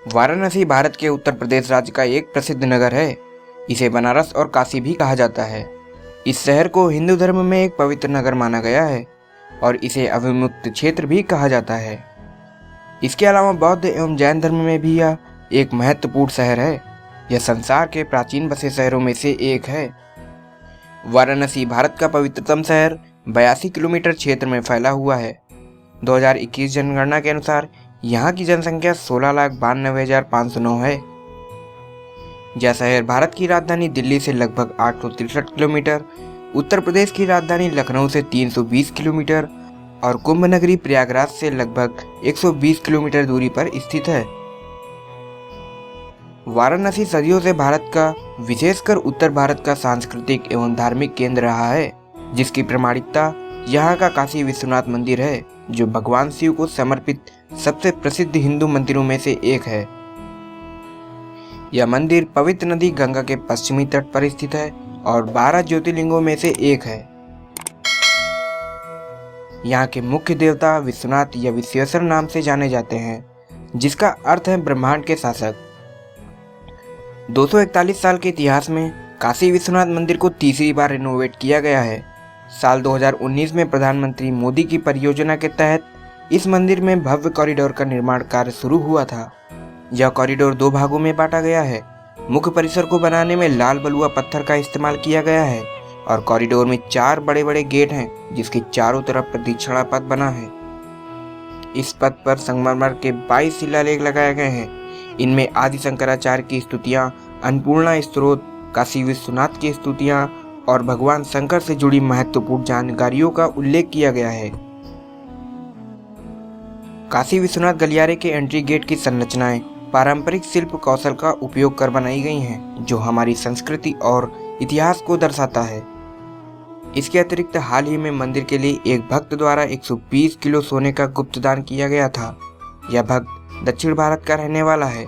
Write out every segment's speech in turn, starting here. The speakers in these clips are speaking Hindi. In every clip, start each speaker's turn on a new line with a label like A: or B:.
A: वाराणसी भारत के उत्तर प्रदेश राज्य का एक प्रसिद्ध नगर है। इसे बनारस और काशी भी कहा जाता है। इस शहर को हिंदू धर्म में एक पवित्र नगर माना गया है और इसे अविमुक्त क्षेत्र भी कहा जाता है। इसके अलावा बौद्ध एवं जैन धर्म में भी यह एक महत्वपूर्ण शहर है। यह संसार के प्राचीन बसे शहरों में से एक है। वाराणसी भारत का पवित्रतम शहर 82 किलोमीटर क्षेत्र में फैला हुआ है। 2021 जनगणना के अनुसार यहाँ की जनसंख्या 16,92,509 है। यह शहर भारत की राजधानी दिल्ली से लगभग 863 किलोमीटर, उत्तर प्रदेश की राजधानी लखनऊ से 320 किलोमीटर और कुंभ नगरी प्रयागराज से लगभग 120 किलोमीटर दूरी पर स्थित है। वाराणसी सदियों से भारत का, विशेषकर उत्तर भारत का सांस्कृतिक एवं धार्मिक केंद्र रहा है, जिसकी प्रामाणिकता यहाँ का काशी विश्वनाथ मंदिर है, जो भगवान शिव को समर्पित सबसे प्रसिद्ध हिंदू मंदिरों में से एक है। यह मंदिर पवित्र नदी गंगा के पश्चिमी तट पर स्थित है और 12 ज्योतिर्लिंगों में से एक है। यहाँ के मुख्य देवता विश्वनाथ या विश्वेश्वर नाम से जाने जाते हैं, जिसका अर्थ है ब्रह्मांड के शासक। 241 साल के इतिहास में काशी विश्वनाथ मंदिर को तीसरी बार रिनोवेट किया गया है। साल 2019 में प्रधानमंत्री मोदी की परियोजना के तहत इस मंदिर में भव्य कॉरिडोर का निर्माण कार्य शुरू हुआ था। यह कॉरिडोर 2 भागों में बांटा गया है। मुख्य परिसर को बनाने में लाल बलुआ पत्थर का इस्तेमाल किया गया है और कॉरिडोर में 4 बड़े बड़े गेट हैं, जिसके चारों तरफ प्रदक्षिणा पथ बना है। इस पथ पर संगमरमर के 22 शिलालेख लगाए गए हैं। इनमें आदि शंकराचार्य की स्तुतियाँ, अन्नपूर्णा स्तोत्र, काशी विश्वनाथ की स्तुतियाँ और भगवान शंकर से जुड़ी महत्वपूर्ण जानकारियों का उल्लेख किया गया है। काशी विश्वनाथ गलियारे के एंट्री गेट की संरचनाएं पारंपरिक शिल्प कौशल का उपयोग कर बनाई गई हैं, जो हमारी संस्कृति और इतिहास को दर्शाता है। इसके अतिरिक्त हाल ही में मंदिर के लिए एक भक्त द्वारा 120 किलो सोने का गुप्त दान किया गया था। यह भक्त दक्षिण भारत का रहने वाला है।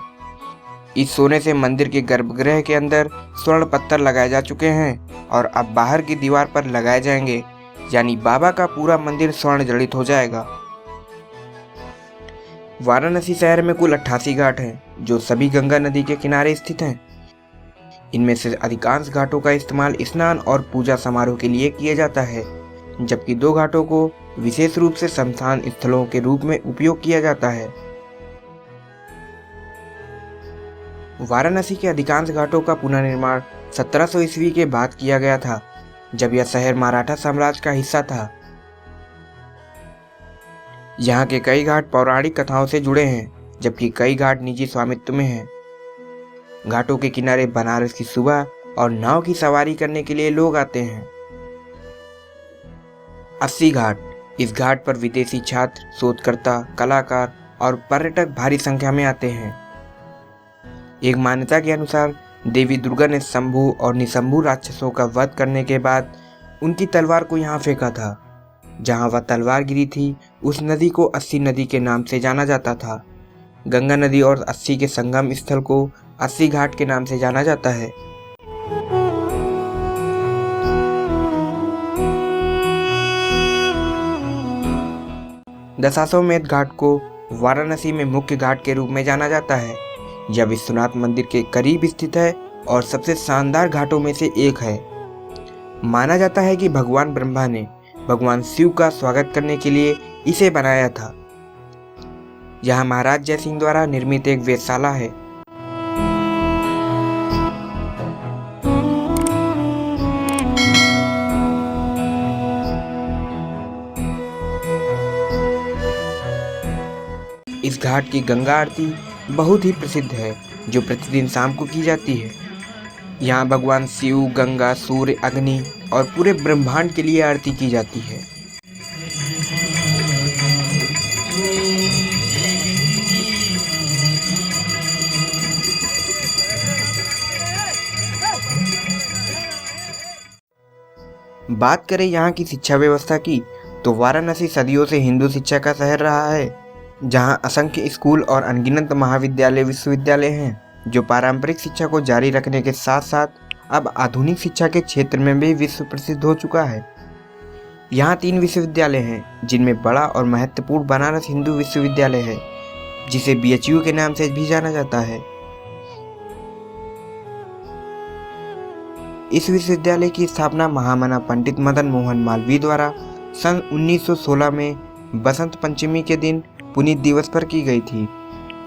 A: इस सोने से मंदिर के गर्भगृह के अंदर स्वर्ण पत्थर लगाए जा चुके हैं और अब बाहर की दीवार पर लगाए जाएंगे, यानी बाबा का पूरा मंदिर स्वर्ण जड़ित हो जाएगा। वाराणसी शहर में कुल 88 घाट हैं, जो सभी गंगा नदी के किनारे स्थित हैं। इनमें से अधिकांश घाटों का इस्तेमाल स्नान और पूजा समारोह के लिए किया जाता है, जबकि 2 घाटों को विशेष रूप से स्नान स्थलों के रूप में उपयोग किया जाता है। वाराणसी के अधिकांश घाटों का पुनर्निर्माण 1700 ईस्वी के बाद किया गया था, जब यह शहर मराठा साम्राज्य का हिस्सा था। यहाँ के कई घाट पौराणिक कथाओं से जुड़े हैं, जबकि कई घाट निजी स्वामित्व में हैं। घाटों के किनारे बनारस की सुबह और नाव की सवारी करने के लिए लोग आते हैं। 80 घाट, इस घाट पर विदेशी छात्र, शोधकर्ता, कलाकार और पर्यटक भारी संख्या में आते हैं। एक मान्यता के अनुसार देवी दुर्गा ने शंभु और निशंभु राक्षसों का वध करने के बाद उनकी तलवार को यहाँ फेंका था। जहाँ वह तलवार गिरी थी, उस नदी को 80 नदी के नाम से जाना जाता था। गंगा नदी और 80 के संगम स्थल को 80 घाट के नाम से जाना जाता है। दशाश्वमेध घाट को वाराणसी में मुख्य घाट के रूप में जाना जाता है। यह विश्वनाथ मंदिर के करीब स्थित है और सबसे शानदार घाटों में से एक है। माना जाता है कि भगवान ब्रह्मा ने भगवान शिव का स्वागत करने के लिए इसे बनाया था। यह महाराज जय सिंह द्वारा निर्मित एक वेधशाला है। इस घाट की गंगा आरती बहुत ही प्रसिद्ध है, जो प्रतिदिन शाम को की जाती है। यहाँ भगवान शिव, गंगा, सूर्य, अग्नि और पूरे ब्रह्मांड के लिए आरती की जाती है। बात करें यहाँ की शिक्षा व्यवस्था की, तो वाराणसी सदियों से हिंदू शिक्षा का शहर रहा है, जहाँ असंख्य स्कूल और अनगिनत महाविद्यालय, विश्वविद्यालय हैं, जो पारंपरिक शिक्षा को जारी रखने के साथ साथ अब आधुनिक शिक्षा के क्षेत्र में भी विश्व प्रसिद्ध हो चुका है। यहाँ 3 विश्वविद्यालय हैं, जिनमें बड़ा और महत्वपूर्ण बनारस हिंदू विश्वविद्यालय है, जिसे BHU के नाम से भी जाना जाता है। इस विश्वविद्यालय की स्थापना महामना पंडित मदन मोहन मालवीय द्वारा सन 1916 में बसंत पंचमी के दिन पुनीत दिवस पर की गई थी।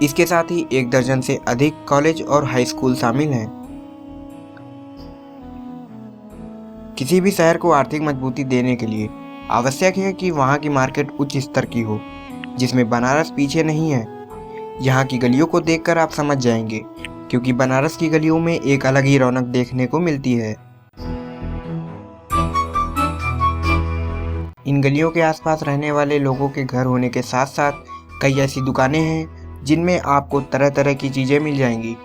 A: इसके साथ ही 1 दर्जन से अधिक कॉलेज और हाई स्कूल शामिल हैं। किसी भी शहर को आर्थिक मजबूती देने के लिए आवश्यक है कि वहाँ की मार्केट उच्च स्तर की हो, जिसमें बनारस पीछे नहीं है। यहाँ की गलियों को देखकर आप समझ जाएंगे, क्योंकि बनारस की गलियों में एक अलग ही रौनक देखने को मिलती है। इन गलियों के आसपास रहने वाले लोगों के घर होने के साथ साथ कई ऐसी दुकानें हैं जिनमें आपको तरह तरह की चीज़ें मिल जाएंगी।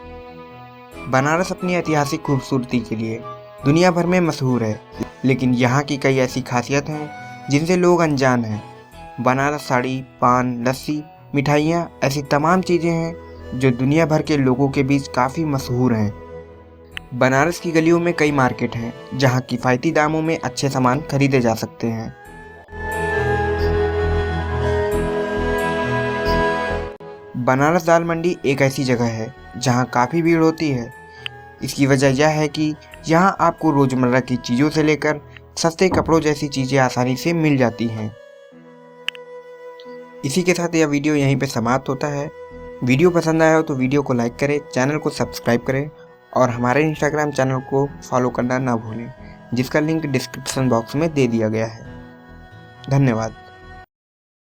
A: बनारस अपनी ऐतिहासिक खूबसूरती के लिए दुनिया भर में मशहूर है, लेकिन यहाँ की कई ऐसी खासियत हैं जिनसे लोग अनजान हैं। बनारस साड़ी, पान, लस्सी, मिठाइयाँ ऐसी तमाम चीज़ें हैं जो दुनिया भर के लोगों के बीच काफ़ी मशहूर हैं। बनारस की गलियों में कई मार्केट हैं जहाँ किफ़ायती दामों में अच्छे सामान खरीदे जा सकते हैं। बनारस दाल मंडी एक ऐसी जगह है जहाँ काफ़ी भीड़ होती है। इसकी वजह यह है कि यहाँ आपको रोज़मर्रा की चीज़ों से लेकर सस्ते कपड़ों जैसी चीज़ें आसानी से मिल जाती हैं। इसी के साथ यह वीडियो यहीं पे समाप्त होता है। वीडियो पसंद आया हो तो वीडियो को लाइक करें, चैनल को सब्सक्राइब करें और हमारे इंस्टाग्राम चैनल को फॉलो करना ना भूलें, जिसका लिंक डिस्क्रिप्शन बॉक्स में दे दिया गया है। धन्यवाद।